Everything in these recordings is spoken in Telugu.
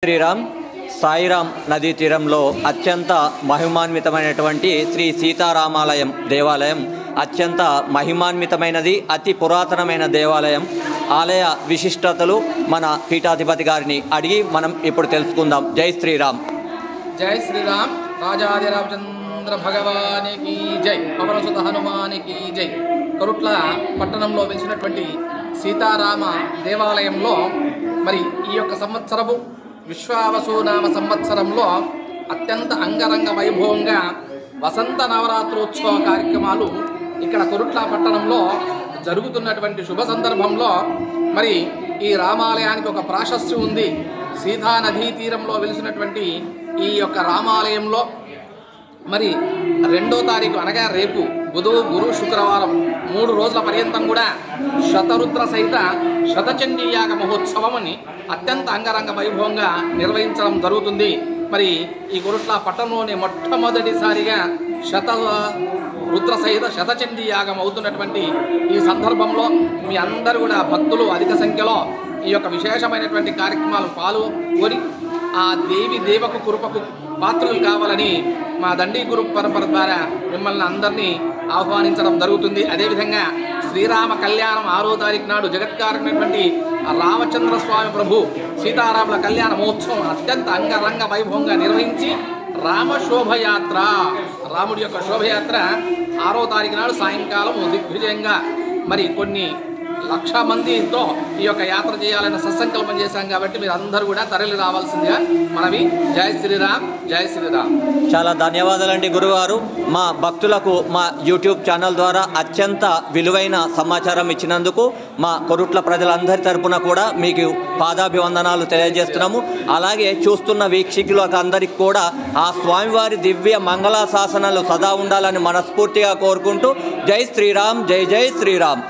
శ్రీరామ్ సాయిరామ్ నదీ తీరంలో అత్యంత మహిమాన్వితమైనటువంటి శ్రీ సీతారామాలయం దేవాలయం అత్యంత మహిమాన్వితమైనది, అతి పురాతనమైన దేవాలయం. ఆలయ విశిష్టతలు మన పీఠాధిపతి గారిని అడిగి మనం ఇప్పుడు తెలుసుకుందాం. జై శ్రీరామ్. జై శ్రీరామ్. రాజాది రామచంద్ర భగవానికి జై. పవనసుత హనుమానికి జై. కొరుట్ల పట్టణంలో వెలిసినటువంటి సీతారామ దేవాలయంలో మరి ఈ యొక్క సంవత్సరము విశ్వావసునామ సంవత్సరంలో అత్యంత అంగరంగ వైభవంగా వసంత నవరాత్రోత్సవ కార్యక్రమాలు ఇక్కడ కొరుట్ల పట్టణంలో జరుగుతున్నటువంటి శుభ సందర్భంలో మరి ఈ రామాలయానికి ఒక ప్రాశస్త్యం ఉంది. సీతా నదీ తీరంలో వెలిసినటువంటి ఈ యొక్క రామాలయంలో మరి 2వ తారీఖు అనగా రేపు బుధువు, గురు, శుక్రవారం 3 రోజుల పర్యంతం కూడా శతరుద్ర సహిత శతచండీ యాగ మహోత్సవం అని అత్యంత అంగరంగ వైభవంగా నిర్వహించడం జరుగుతుంది. మరి ఈ కొరుట్ల పట్టణంలోనే మొట్టమొదటిసారిగా రుద్ర సహిత శతచండీ యాగం అవుతున్నటువంటి ఈ సందర్భంలో మీ అందరూ కూడా భక్తులు అధిక సంఖ్యలో ఈ యొక్క విశేషమైనటువంటి కార్యక్రమాలు పాల్గొని ఆ దేవి దేవకు కృపకు పాత్రలు కావాలని మా దండి గురు పరంపర ద్వారా మిమ్మల్ని అందరినీ ఆహ్వానించడం జరుగుతుంది. అదేవిధంగా శ్రీరామ కళ్యాణం 6వ తారీఖు నాడు జగత్కారమైనటువంటి రామచంద్ర స్వామి ప్రభు సీతారాముల కళ్యాణ మహోత్సవం అత్యంత అంగరంగ వైభవంగా నిర్వహించి రామ శోభయాత్ర, రాముడి యొక్క శోభయాత్ర 6వ తారీఖు నాడు సాయంకాలం దిగ్విజయంగా మరి కొన్ని 1,00,000 మందితో ఈ యొక్క యాత్ర చేయాలని సత్సంకల్పం చేశాం. కాబట్టి మీరు అందరూ కూడా తరలి రావాల్సిందిగా మనవి. జై శ్రీరామ్. జై శ్రీరామ్. చాలా ధన్యవాదాలండి గురువారు. మా భక్తులకు మా యూట్యూబ్ ఛానల్ ద్వారా అత్యంత విలువైన సమాచారం ఇచ్చినందుకు మా కొరుట్ల ప్రజలందరి తరపున కూడా మీకు పాదాభివందనాలు తెలియజేస్తున్నాము. అలాగే చూస్తున్న వీక్షకులకు అందరికీ కూడా ఆ స్వామివారి దివ్య మంగళ శాసనాలు సదా ఉండాలని మనస్ఫూర్తిగా కోరుకుంటూ జై శ్రీరామ్. జై జై శ్రీరామ్.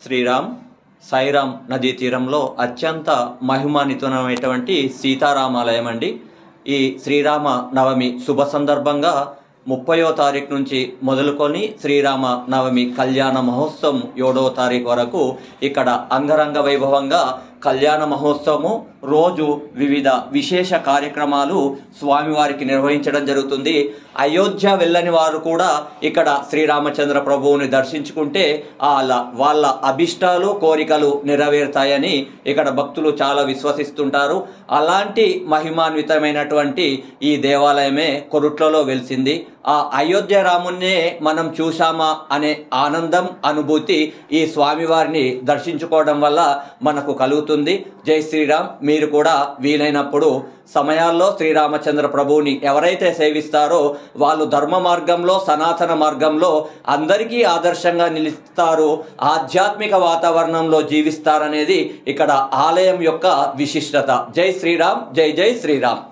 శ్రీరామ్ సాయిరామ్ నదీ తీరంలో అత్యంత మహిమాన్వితమైనటువంటి సీతారామాలయం అండి. ఈ శ్రీరామ నవమి శుభ సందర్భంగా 30వ తారీఖు నుంచి మొదలుకొని శ్రీరామ నవమి కళ్యాణ మహోత్సవం 7వ తారీఖు వరకు ఇక్కడ అంగరంగ వైభవంగా కళ్యాణ మహోత్సవము రోజు వివిధ విశేష కార్యక్రమాలు స్వామివారికి నిర్వహించడం జరుగుతుంది. అయోధ్య వెళ్ళని వారు కూడా ఇక్కడ శ్రీరామచంద్ర ప్రభువుని దర్శించుకుంటే వాళ్ళ అభిష్టాలు కోరికలు నెరవేరుతాయని ఇక్కడ భక్తులు చాలా విశ్వసిస్తుంటారు. అలాంటి మహిమాన్వితమైనటువంటి ఈ దేవాలయమే కొరుట్లలో వెలిసింది. ఆ అయోధ్య రామున్నే మనం చూశామా అనే ఆనందం, అనుభూతి ఈ స్వామివారిని దర్శించుకోవడం వల్ల మనకు కలుగుతుంది. జై శ్రీరామ్. మీరు కూడా వీలైనప్పుడు సమయాల్లో శ్రీరామచంద్ర ప్రభువుని ఎవరైతే సేవిస్తారో వాళ్ళు ధర్మ మార్గంలో, సనాతన మార్గంలో అందరికీ ఆదర్శంగా నిలుస్తారు, ఆధ్యాత్మిక వాతావరణంలో జీవిస్తారనేది ఇక్కడ ఆలయం యొక్క విశిష్టత. జై శ్రీరామ్. జై జై శ్రీరామ్.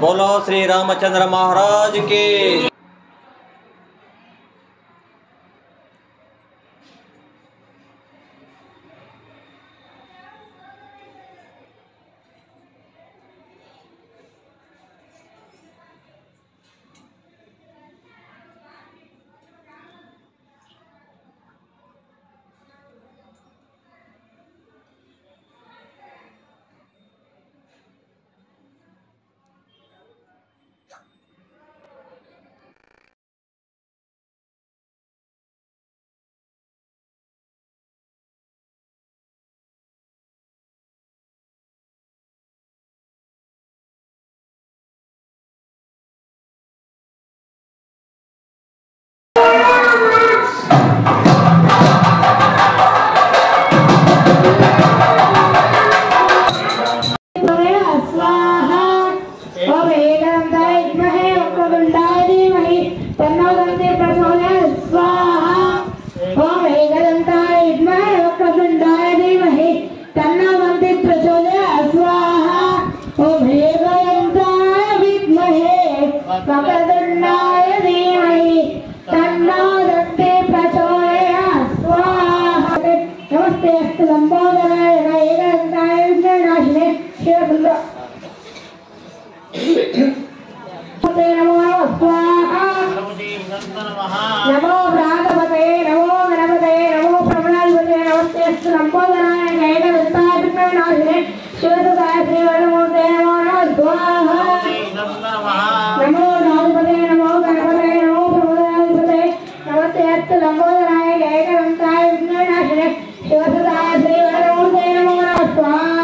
बोलो श्री रामचंद्र महाराज की। ओम एकदंताय विद्महे वक्रतुंडाय धीमहि तन्नो दन्ति प्रचोदयात् स्वाहा ओम एकदंताय विद्महे वक्रतुंडाय धीमहि तन्नो दन्ति प्रचोदयात् स्वाहा नमस्ते अस्तु लंबोदराय एकदंताय विघ्ननाशिने शिवसुंदर नमो स्वाहा नमो भ्रातपते नमो गणपते नमो प्रभुनाधिपते नमस्ते अस्तु लंबोदराय एकदंताय विघ्ननाशिने शिवसुताय श्रीवर्णमूर्ते नमो नमः स्वाहा नमो भ्रातपते नमो गणपते नमो प्रभुनाधिपते नमस्ते अस्तु लंबोदराय एकदंताय विघ्ननाशिने शिवसुताय श्रीवर्णमूर्ते नमो नमः स्वाहा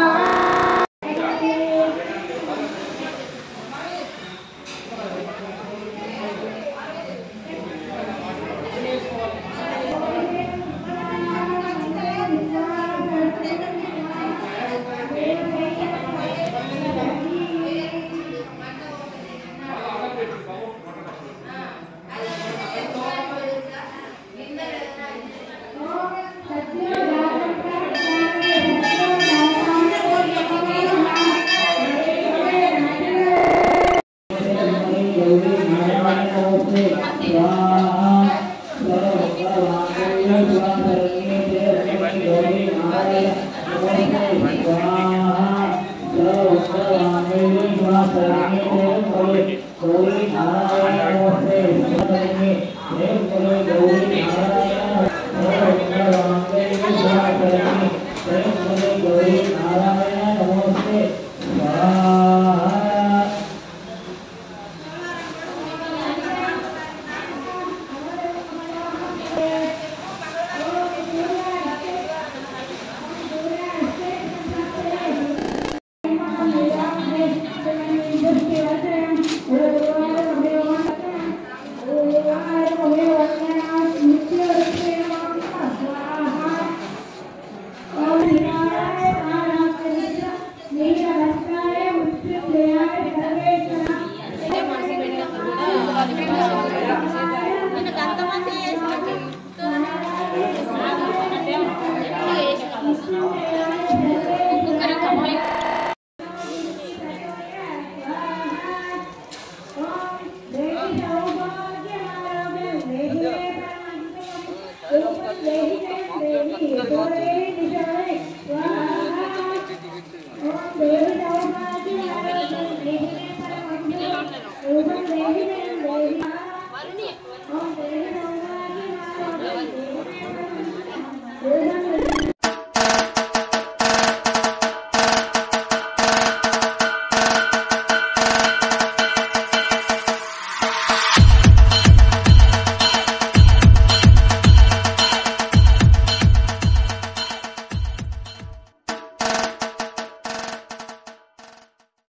Gracias.